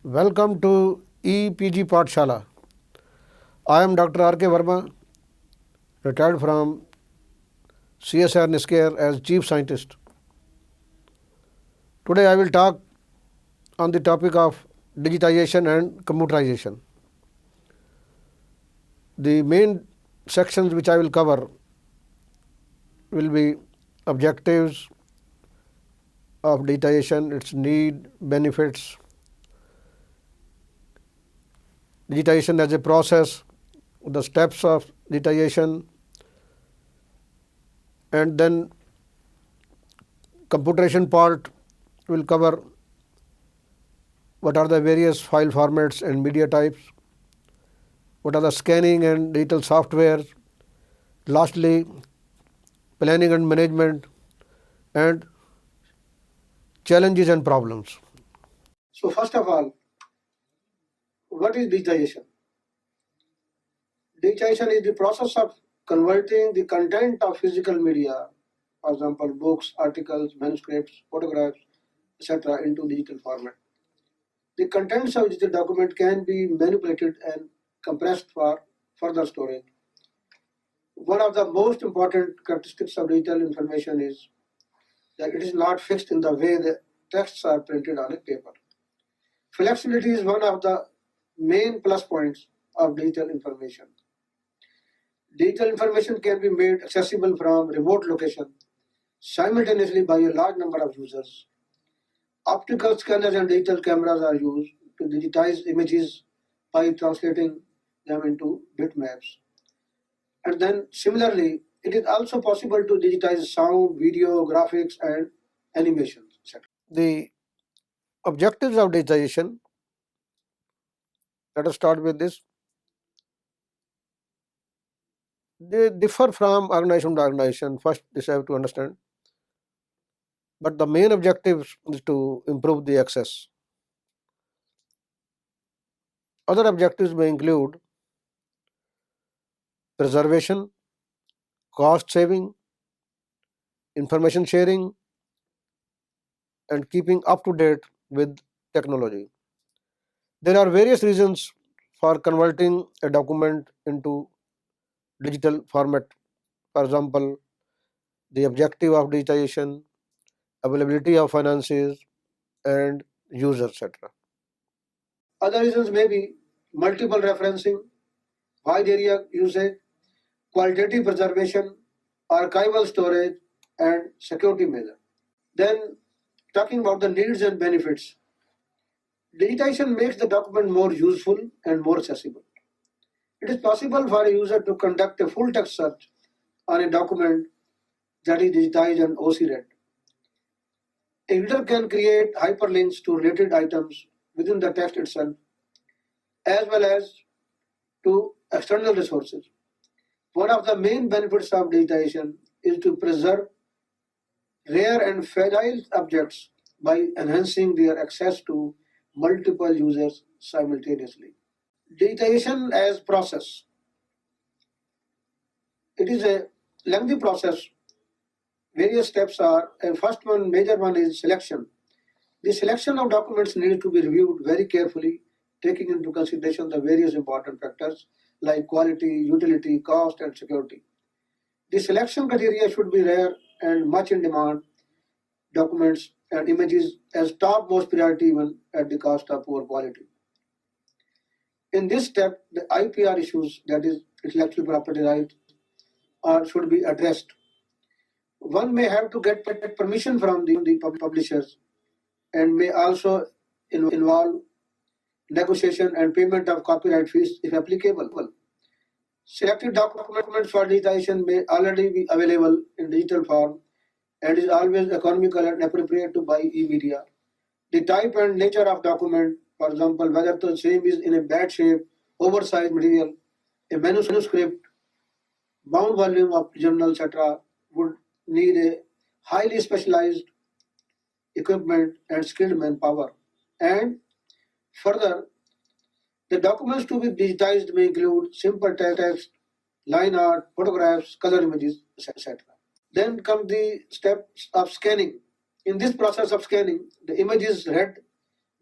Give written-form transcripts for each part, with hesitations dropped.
Welcome to EPG Pathshala. I am Dr. R.K. Verma, retired from CSR NISCARE as Chief Scientist. Today I will talk on the topic of digitization and computerization. The main sections which I will cover will be objectives of digitization, its need, benefits, digitization as a process, the steps of digitization, and then computerization part will cover what are the various file formats and media types, what are the scanning and digital software, lastly planning and management, and challenges and problems. So first of all, what is digitization? Digitization is the process of converting the content of physical media, for example, books, articles, manuscripts, photographs, etc., into digital format. The contents of digital document can be manipulated and compressed for further storage. One of the most important characteristics of digital information is that it is not fixed in the way the texts are printed on a paper. Flexibility is one of the main plus points of digital information. Digital information can be made accessible from remote location simultaneously by a large number of users. Optical scanners and digital cameras are used to digitize images by translating them into bitmaps. And then similarly, it is also possible to digitize sound, video, graphics, and animations, etc. The objectives of digitization, let us start with this. They differ from organization to organization. First, this I have to understand. But the main objective is to improve the access. Other objectives may include preservation, cost saving, information sharing, and keeping up to date with technology. There are various reasons for converting a document into digital format. For example, the objective of digitization, availability of finances, and users, etc. Other reasons may be multiple referencing, wide area usage, qualitative preservation, archival storage, and security measure. Then, talking about the needs and benefits, digitization makes the document more useful and more accessible. It is possible for a user to conduct a full text search on a document that is digitized and OC read. A user can create hyperlinks to related items within the text itself, as well as to external resources. One of the main benefits of digitization is to preserve rare and fragile objects by enhancing their access to multiple users simultaneously. Digitization as process. It is a lengthy process. Various steps are, and first one, major one is selection. The selection of documents needs to be reviewed very carefully, taking into consideration the various important factors like quality, utility, cost, and security. The selection criteria should be rare and much in demand documents and images as top most priority even at the cost of poor quality. In this step, the IPR issues, that is intellectual property rights, should be addressed. One may have to get permission from the publishers and may also involve negotiation and payment of copyright fees if applicable. Selected documents for digitization may already be available in digital form and is always economical and appropriate to buy e-media. The type and nature of document, for example, whether the same is in a bad shape, oversized material, a manuscript, bound volume of journal, etc., would need a highly specialized equipment and skilled manpower. And further, the documents to be digitized may include simple text, line art, photographs, color images, etc. Then come the steps of scanning. In this process of scanning, the image is read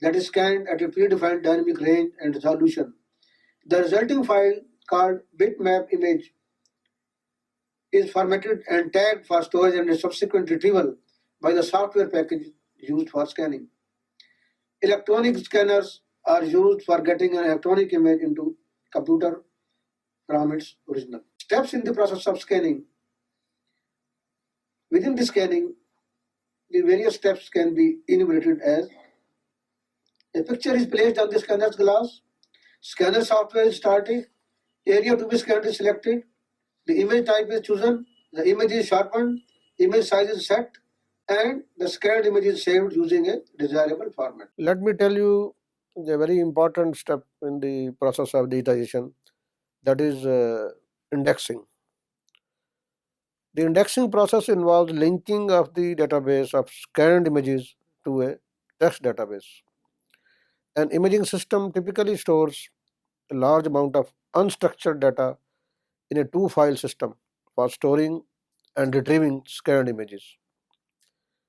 that is scanned at a predefined dynamic range and resolution. The resulting file, called bitmap image, is formatted and tagged for storage and subsequent retrieval by the software package used for scanning. Electronic scanners are used for getting an electronic image into computer from its original. Steps in the process of scanning. Within the scanning, the various steps can be enumerated as: a picture is placed on the scanner's glass, scanner software is started, area to be scanned is selected, the image type is chosen, the image is sharpened, image size is set, and the scanned image is saved using a desirable format. Let me tell you the very important step in the process of digitization, that is indexing. The indexing process involves linking of the database of scanned images to a text database. An imaging system typically stores a large amount of unstructured data in a two-file system for storing and retrieving scanned images.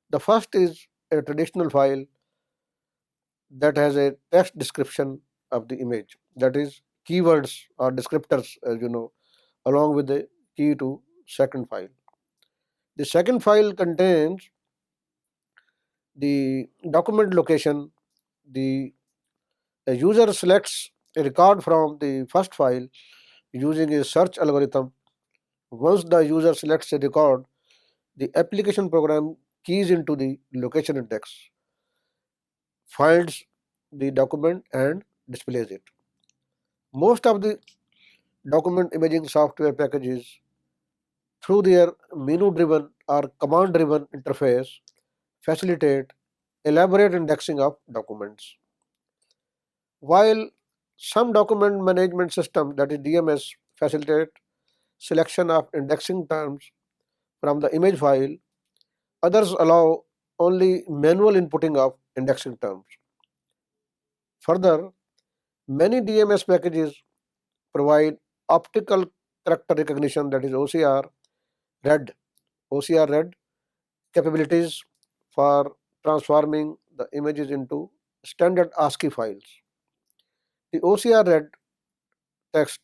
The first is a traditional file that has a text description of the image, that is keywords or descriptors, as you know, along with the key to second file. The second file contains the document location. The user selects a record from the first file using a search algorithm. Once the user selects a record, the application program keys into the location index, finds the document and displays it. Most of the document imaging software packages, through their menu-driven or command-driven interface, facilitate elaborate indexing of documents. While some document management systems, that is DMS, facilitate selection of indexing terms from the image file, others allow only manual inputting of indexing terms. Further, many DMS packages provide optical character recognition, that is read, OCR read capabilities for transforming the images into standard ASCII files. The OCR read text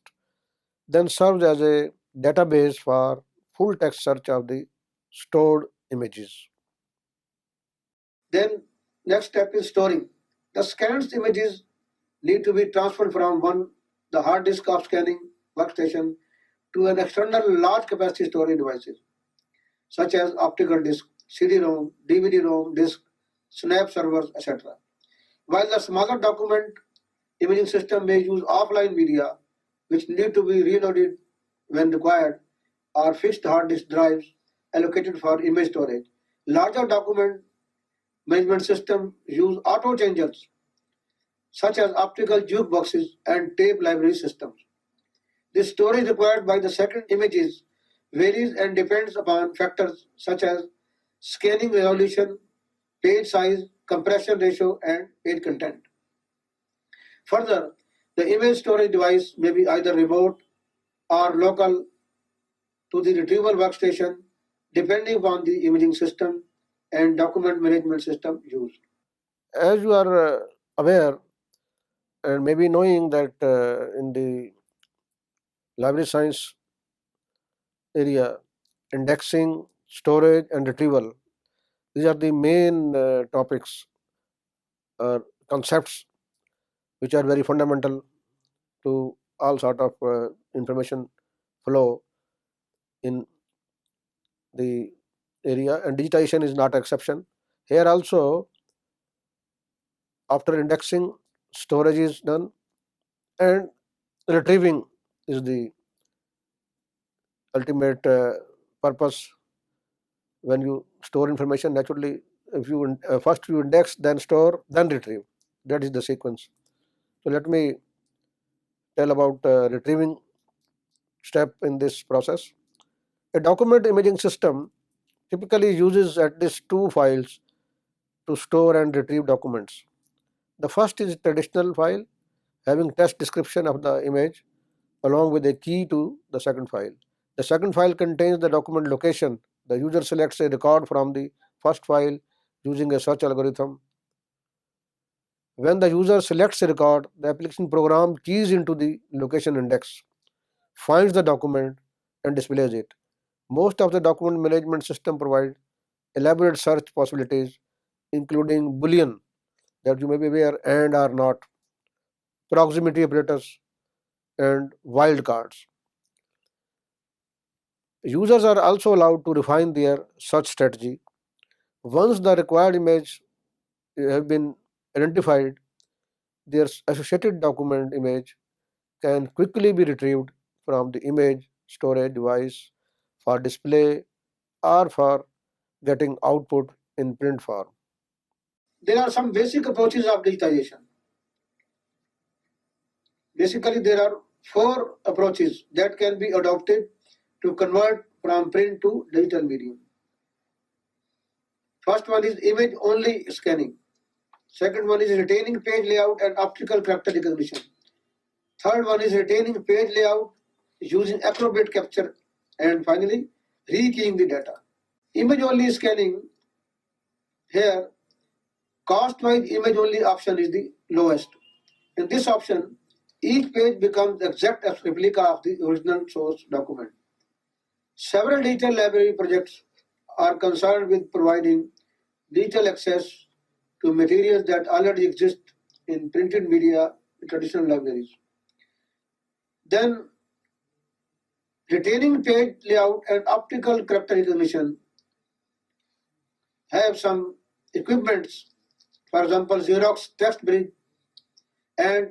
then serves as a database for full text search of the stored images. Then next step is storing. The scanned images need to be transferred from the hard disk of scanning workstation to an external large capacity storage devices such as optical disk, CD-ROM, DVD-ROM disk, snap servers, etc. While the smaller document imaging system may use offline media which need to be reloaded when required, or fixed hard disk drives allocated for image storage. Larger document management systems use auto changers such as optical jukeboxes and tape library systems. The storage required by the second images varies and depends upon factors such as scanning resolution, page size, compression ratio, and page content. Further, the image storage device may be either remote or local to the retrieval workstation depending upon the imaging system and document management system used. As you are aware and maybe knowing that in the library science area, indexing, storage, and retrieval, these are the main topics or concepts which are very fundamental to all sort of information flow in the area, and digitization is not an exception. Here also, after indexing, storage is done, and retrieving is the ultimate purpose. When you store information, naturally, if you first you index, then store, then retrieve. That is the sequence. So let me tell about retrieving step in this process. A document imaging system typically uses at least two files to store and retrieve documents. The first is traditional file having text description of the image along with a key to the second file. The second file contains the document location. The user selects a record from the first file using a search algorithm. When the user selects a record, the application program keys into the location index, finds the document, and displays it. Most of the document management system provide elaborate search possibilities, including Boolean that you may be aware and are not, proximity operators, and wildcards. Users are also allowed to refine their search strategy. Once the required image have been identified, their associated document image can quickly be retrieved from the image storage device for display or for getting output in print form. There are some basic approaches of digitization. Basically, there are four approaches that can be adopted to convert from print to digital medium. First one is image only scanning. Second one is retaining page layout and optical character recognition. Third one is retaining page layout using accurate capture. And finally, rekeying the data. Image only scanning, here cost-wise image only option is the lowest. In this option, each page becomes exact as replica of the original source document. Several digital library projects are concerned with providing digital access to materials that already exist in printed media in traditional libraries. Then, retaining page layout and optical character recognition have some equipments, for example, Xerox text bridge and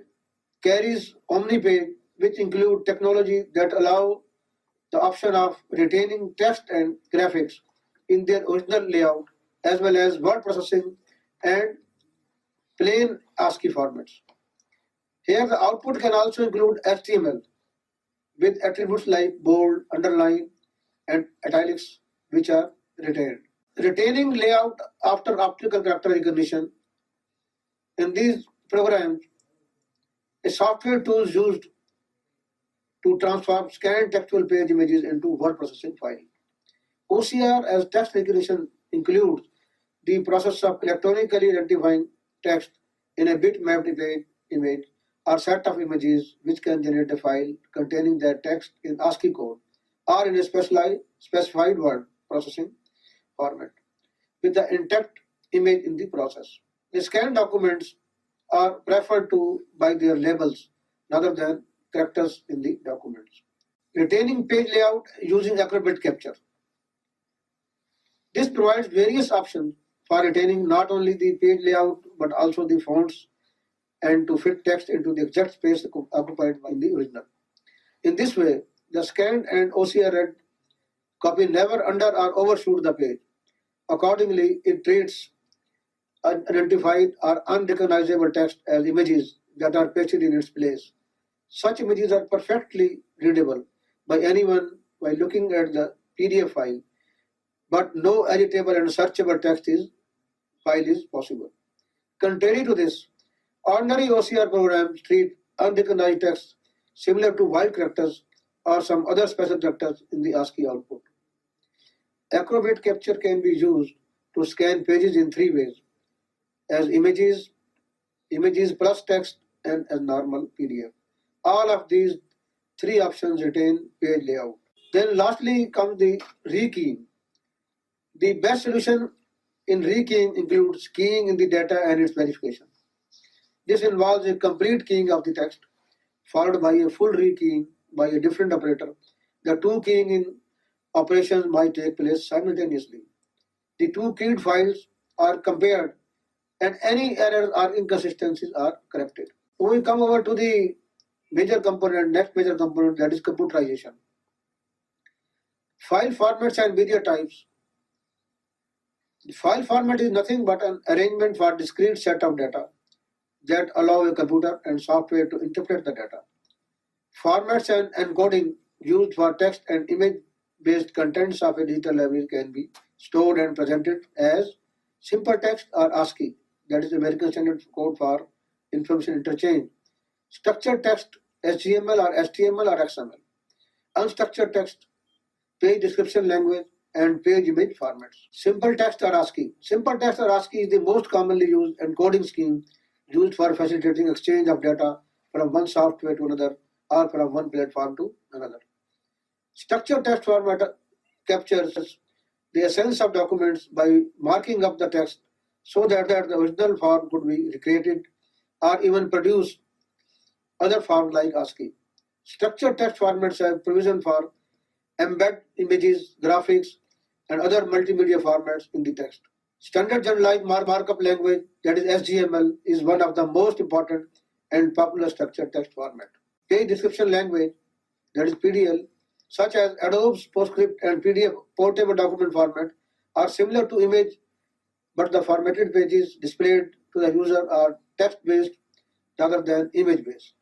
carries OmniPage, which include technology that allow the option of retaining text and graphics in their original layout, as well as word processing and plain ASCII formats. Here the output can also include HTML with attributes like bold, underline, and italics, which are retained. Retaining layout after optical character recognition. In these programs, a software tool is used to transform scanned textual page images into word processing file. OCR as text recognition includes the process of electronically identifying text in a bitmapped image or set of images which can generate a file containing that text in ASCII code or in a specified word processing format with the intact image in the process. The scanned documents are preferred to by their labels rather than characters in the documents. Retaining page layout using accurate capture. This provides various options for retaining not only the page layout but also the fonts and to fit text into the exact space occupied by the original. In this way, the scanned and OCR read copy never under or overshoot the page. Accordingly, it treats unidentified or unrecognizable text as images that are pasted in its place. Such images are perfectly readable by anyone while looking at the PDF file, but no editable and searchable file is possible. Contrary to this, ordinary OCR programs treat unrecognized text similar to wild characters or some other special characters in the ASCII output. Accurate capture can be used to scan pages in three ways: as images plus text, and as normal PDF. All of these three options retain page layout. Then lastly comes the rekeying. The best solution in rekeying includes keying in the data and its verification. This involves a complete keying of the text, followed by a full rekeying by a different operator. The two keying in operations might take place simultaneously. The two keyed files are compared and any errors or inconsistencies are corrected. We come over to the next major component, that is computerization. File formats and media types. The file format is nothing but an arrangement for discrete set of data that allow a computer and software to interpret the data. Formats and encoding used for text and image-based contents of a digital library can be stored and presented as simple text or ASCII, that is American Standard Code for Information Interchange. Structured text, HTML or HTML or XML. Unstructured text, page description language, and page image formats. Simple text or ASCII. Simple text or ASCII is the most commonly used encoding scheme used for facilitating exchange of data from one software to another or from one platform to another. Structured text format captures the essence of documents by marking up the text so that the original form could be recreated or even produce other forms like ASCII. Structured text formats have provision for embed images, graphics, and other multimedia formats in the text. Standard Generalized Markup Language, that is SGML, is one of the most important and popular structured text format. Page Description Language, that is PDL, such as Adobe's PostScript and PDF portable document format, are similar to image, but the formatted pages displayed to the user are text-based rather than image-based.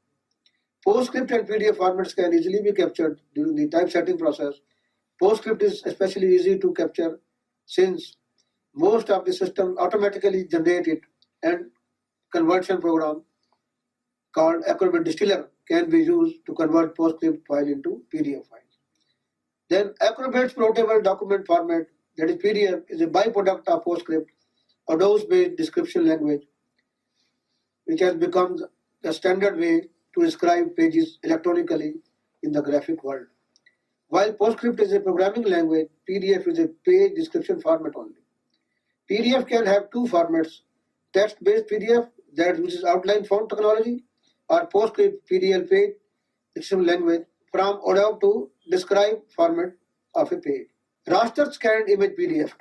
PostScript and PDF formats can easily be captured during the typesetting process. PostScript is especially easy to capture since most of the system automatically generate it, and conversion program called Acrobat Distiller can be used to convert PostScript file into PDF files. Then Acrobat's portable document format, that is PDF, is a byproduct of PostScript, Adobe-based description language, which has become the standard way to describe pages electronically in the graphic world. While PostScript is a programming language, PDF is a page description format only. PDF can have two formats: text-based PDF that uses outline font technology, or PostScript PDL page description language from Adobe to describe format of a page. Raster scanned image PDF.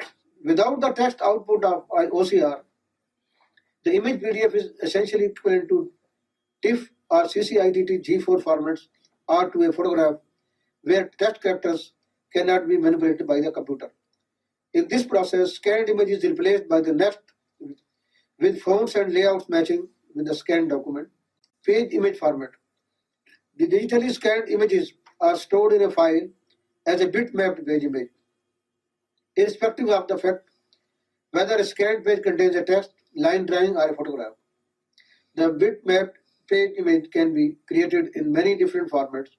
Without the text output of OCR, the image PDF is essentially equivalent to TIFF or CCIDT G4 formats or to a photograph where text characters cannot be manipulated by the computer. In this process, scanned image is replaced by the next with fonts and layouts matching with the scanned document. Page image format. The digitally scanned images are stored in a file as a bitmapped page image, irrespective of the fact whether a scanned page contains a text, line drawing, or a photograph. The bitmapped page image can be created in many different formats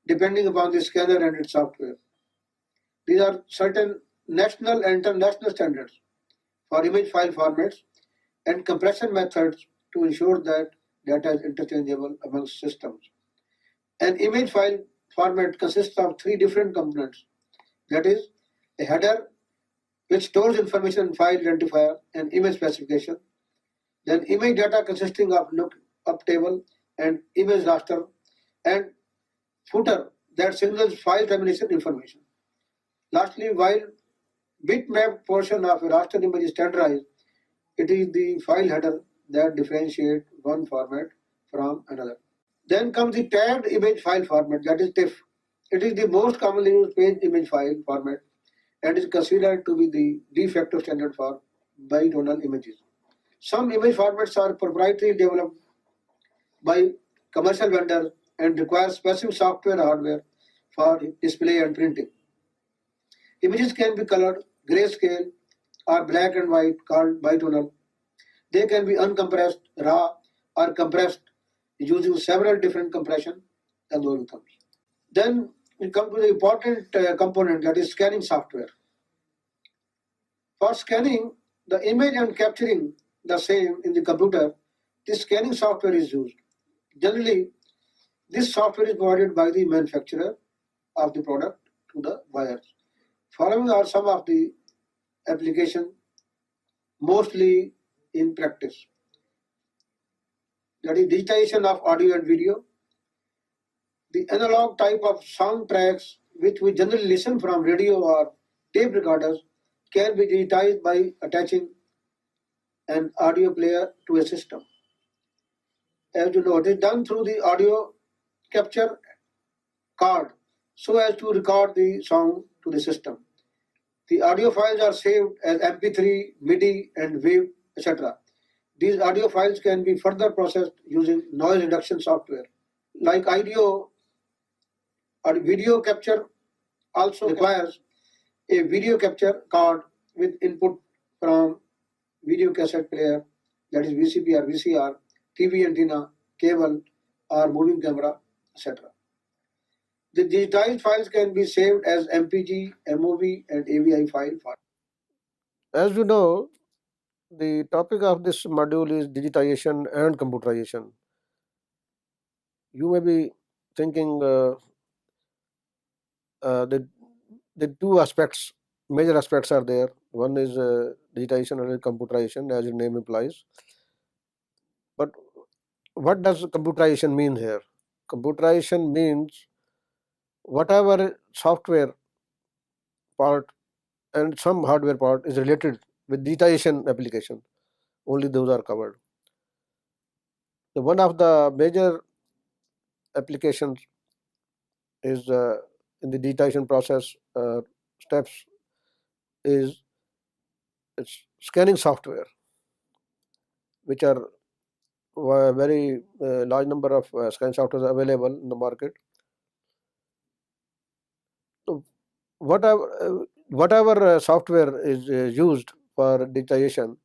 depending upon the scanner and its software. These are certain national and international standards for image file formats and compression methods to ensure that data is interchangeable amongst systems. An image file format consists of three different components, that is, a header which stores information in file identifier and image specification, then image data consisting of lookup table and image raster, and footer that signals file termination information. Lastly, while bitmap portion of a raster image is standardized, it is the file header that differentiates one format from another. Then comes the tagged image file format, that is TIFF. It is the most commonly used page image file format and is considered to be the de facto standard for bitonal images. Some image formats are proprietary developed by commercial vendors and require specific software or hardware for display and printing. Images can be colored, grayscale, or black and white, called bitonal. They can be uncompressed, raw, or compressed using several different compression algorithms. Then we come to the important component, that is scanning software. For scanning the image and capturing the same in the computer, this scanning software is used. Generally, this software is provided by the manufacturer of the product to the buyers. Following are some of the applications mostly in practice. That is digitization of audio and video. The analog type of soundtracks which we generally listen from radio or tape recorders can be digitized by attaching an audio player to a system. As you know, it is done through the audio capture card so as to record the sound to the system. The audio files are saved as MP3, MIDI, and WAV, etc. These audio files can be further processed using noise reduction software. Like audio or video capture also requires a video capture card with input from video cassette player, that is VCP or VCR, TV antenna, cable, or moving camera, etc. The digitized files can be saved as MPG, MOV, and AVI file. As you know, The topic of this module is digitization and computerization. You may be thinking the two aspects, major aspects are there. One is digitization and computerization, as the name implies. But what does computerization mean here? Computerization means whatever software part and some hardware part is related with digitization application, only those are covered. So one of the major applications is in the digitization process steps is it's scanning software, which are very large number of scan software available in the market. So whatever software is used for digitization,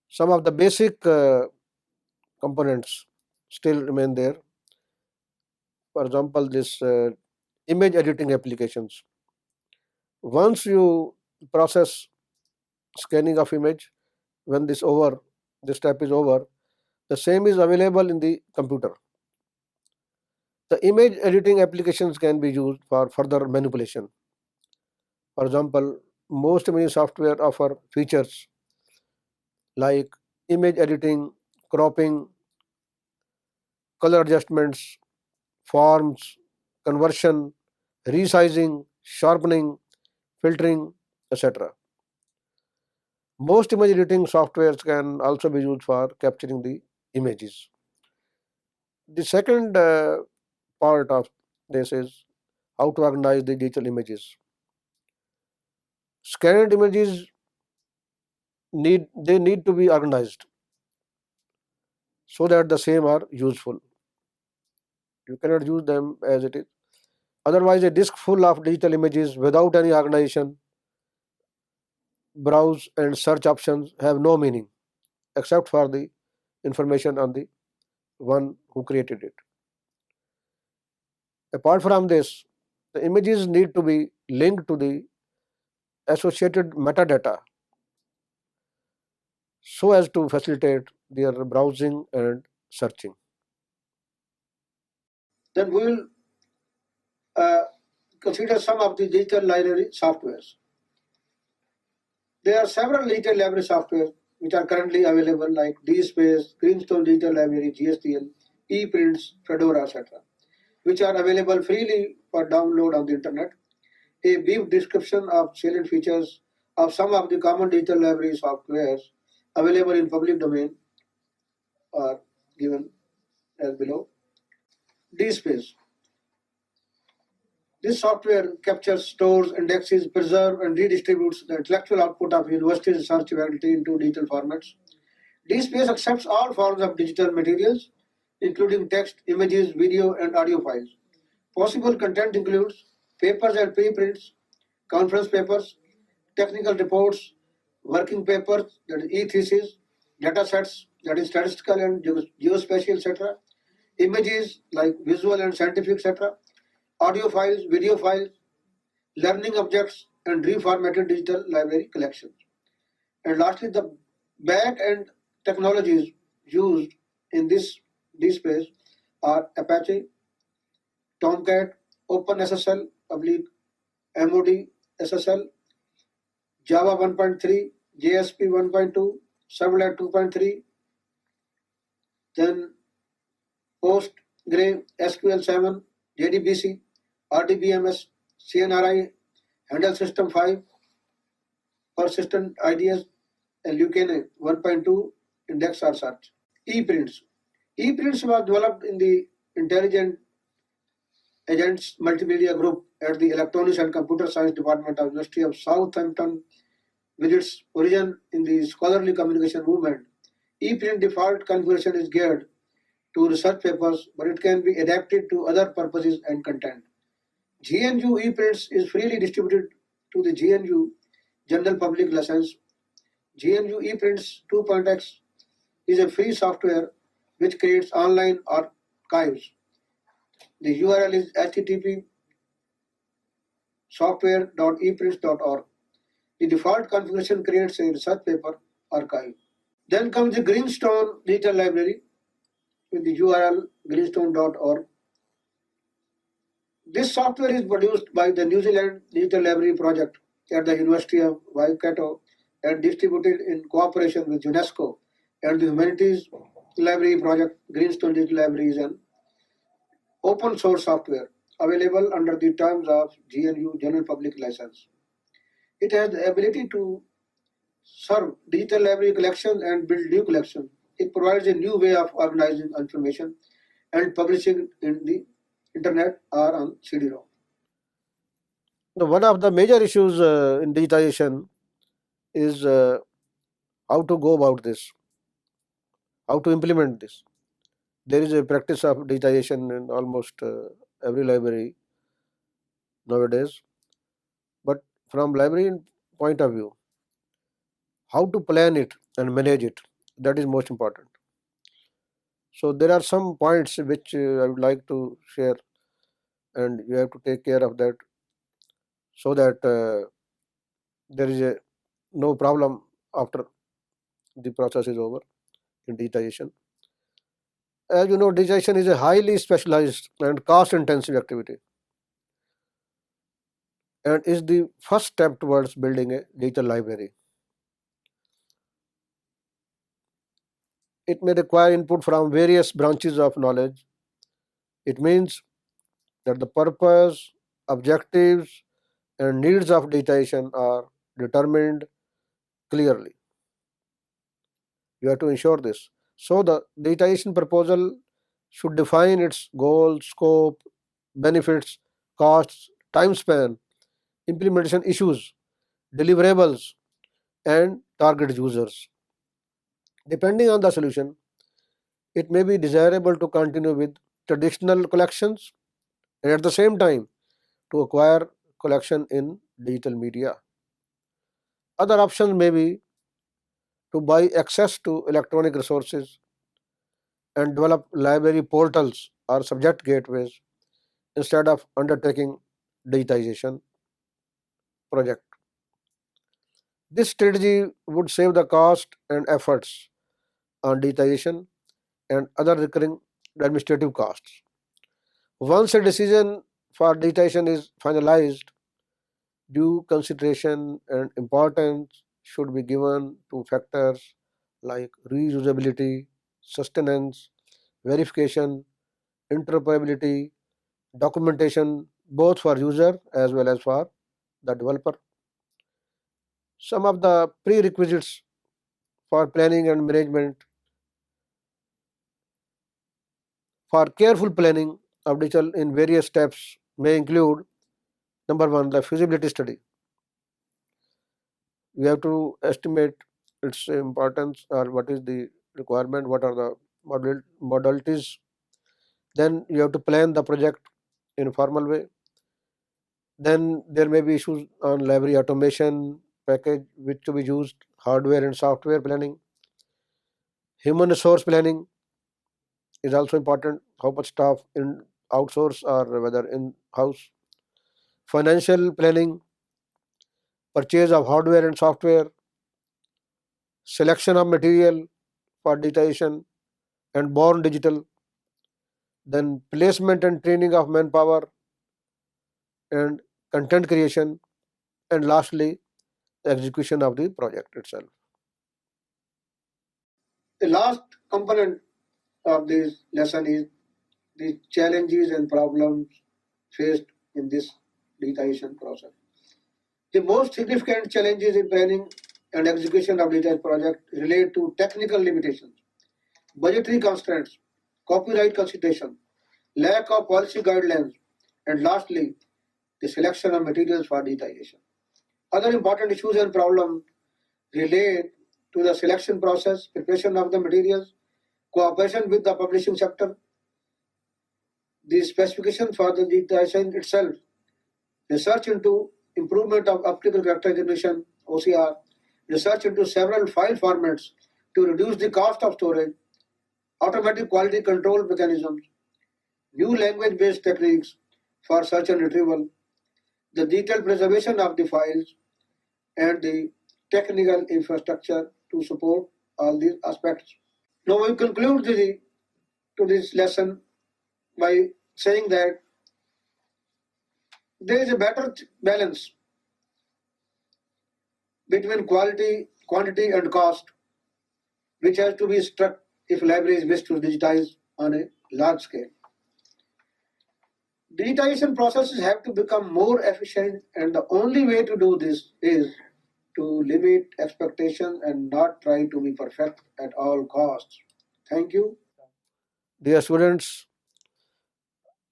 some of the basic components still remain there. For example, this image editing applications. Once you process scanning of image, when this step is over, the same is available in the computer. The image editing applications can be used for further manipulation. For example, most many software offer features like image editing, cropping, color adjustments, forms, conversion, resizing, sharpening, filtering, etc. Most image editing softwares can also be used for capturing the images. The second part of this is how to organize the digital images. Scanned images need to be organized so that the same are useful. You cannot use them as it is. Otherwise, a disk full of digital images without any organization, browse and search options have no meaning except for the information on the one who created it. Apart from this, the images need to be linked to the associated metadata so as to facilitate their browsing and searching. Then we will uh, consider some of the digital library softwares. There are several digital library software which are currently available like DSpace, Greenstone Digital Library, GSDL, ePrints, Fedora, etc., which are available freely for download on the internet. A brief description of salient features of some of the common digital library softwares available in public domain are given as below. DSpace. This software captures, stores, indexes, preserves, and redistributes the intellectual output of university research faculty into digital formats. DSpace accepts all forms of digital materials, including text, images, video, and audio files. Possible content includes papers and preprints, conference papers, technical reports, working papers, that is e-thesis, data sets, that is statistical and geospatial, etc., images like visual and scientific, etc., audio files, video files, learning objects, and reformatted digital library collections. And lastly, the back-end technologies used in this DSpace are Apache, Tomcat, OpenSSL, public MOD SSL, Java 1.3, JSP 1.2, Servlet 2.3, then Postgre, SQL 7, JDBC, RDBMS, CNRI, Handle System 5, Persistent IDS, and Lucene 1.2, Index or Search. ePrints. ePrints was developed in the Intelligent Agents Multimedia Group at the Electronics and Computer Science Department of University of Southampton. With its origin in the scholarly communication movement, ePrint default configuration is geared to research papers, but it can be adapted to other purposes and content. GNU ePrints is freely distributed to the GNU General Public License. GNU ePrints 2.x is a free software which creates online archives. The URL is http software.eprints.org. The default configuration creates a research paper archive. Then comes the Greenstone Digital Library with the URL greenstone.org. This software is produced by the New Zealand Digital Library Project at the University of Waikato and distributed in cooperation with UNESCO and the Humanities Library Project. Greenstone Digital Library is an open source software available under the terms of GNU General Public License. It has the ability to serve digital library collections and build new collections. It provides a new way of organizing information and publishing in the internet or on CD-ROM. Now, one of the major issues in digitization is how to go about this, how to implement this. There is a practice of digitization in almost every library nowadays, but from librarian point of view, how to plan it and manage it, that is most important. So there are some points which I would like to share, and you have to take care of that so that there is no problem after the process is over in digitization. As you know, digitization is a highly specialized and cost intensive activity and is the first step towards building a digital library. It may require input from various branches of knowledge. It means that the purpose, objectives, and needs of digitization are determined clearly. You have to ensure this. So the digitization proposal should define its goal, scope, benefits, costs, time span, implementation issues, deliverables, and target users. Depending on the solution, it may be desirable to continue with traditional collections and at the same time to acquire collection in digital media. Other options may be to buy access to electronic resources and develop library portals or subject gateways instead of undertaking digitization project. This strategy would save the cost and efforts on digitization and other recurring administrative costs. Once a decision for digitization is finalized, due consideration and importance should be given to factors like reusability, sustenance, verification, interoperability, documentation, both for user as well as for the developer. Some of the prerequisites for planning and management for careful planning of digital in various steps may include: number one, the feasibility study. We have to estimate its importance or what is the requirement, what are the modalities. Then you have to plan the project in a formal way. Then there may be issues on library automation package which to be used, hardware and software planning. Human resource planning is also important, how much staff in outsource or whether in house. Financial planning, purchase of hardware and software, selection of material for digitization and born digital, then placement and training of manpower and content creation, and lastly, the execution of the project itself. The last component of this lesson is the challenges and problems faced in this digitization process. The most significant challenges in planning and execution of digitization project relate to technical limitations, budgetary constraints, copyright consideration, lack of policy guidelines, and lastly, the selection of materials for digitization. Other important issues and problems relate to the selection process, preparation of the materials, cooperation with the publishing sector, the specification for the digitization itself, research into improvement of optical character recognition (OCR), research into several file formats to reduce the cost of storage, automatic quality control mechanisms, new language-based techniques for search and retrieval, the detailed preservation of the files, and the technical infrastructure to support all these aspects. Now we conclude to this lesson by saying that there is a better balance between quality, quantity, and cost, which has to be struck if libraries wish to digitize on a large scale. Digitization processes have to become more efficient, and the only way to do this is to limit expectations and not try to be perfect at all costs. Thank you. Dear students,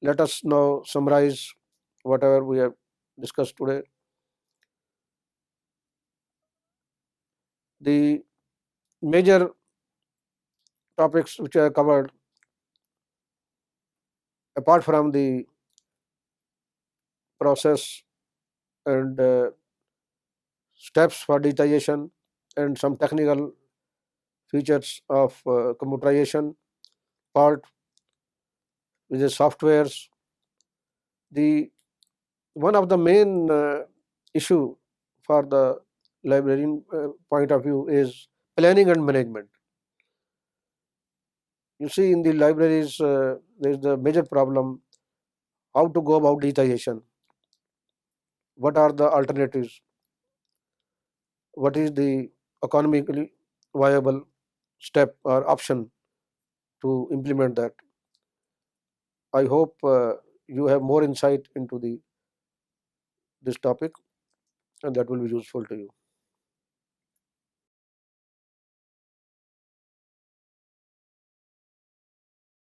let us now summarize whatever we have discussed today. The major topics which I covered, apart from the process and steps for digitization and some technical features of computerization part with the softwares, the one of the main issue for the librarian point of view is planning and management. You see, in the libraries, there is the major problem how to go about digitization. What are the alternatives? What is the economically viable step or option to implement that? I hope you have more insight into this topic, and that will be useful to you.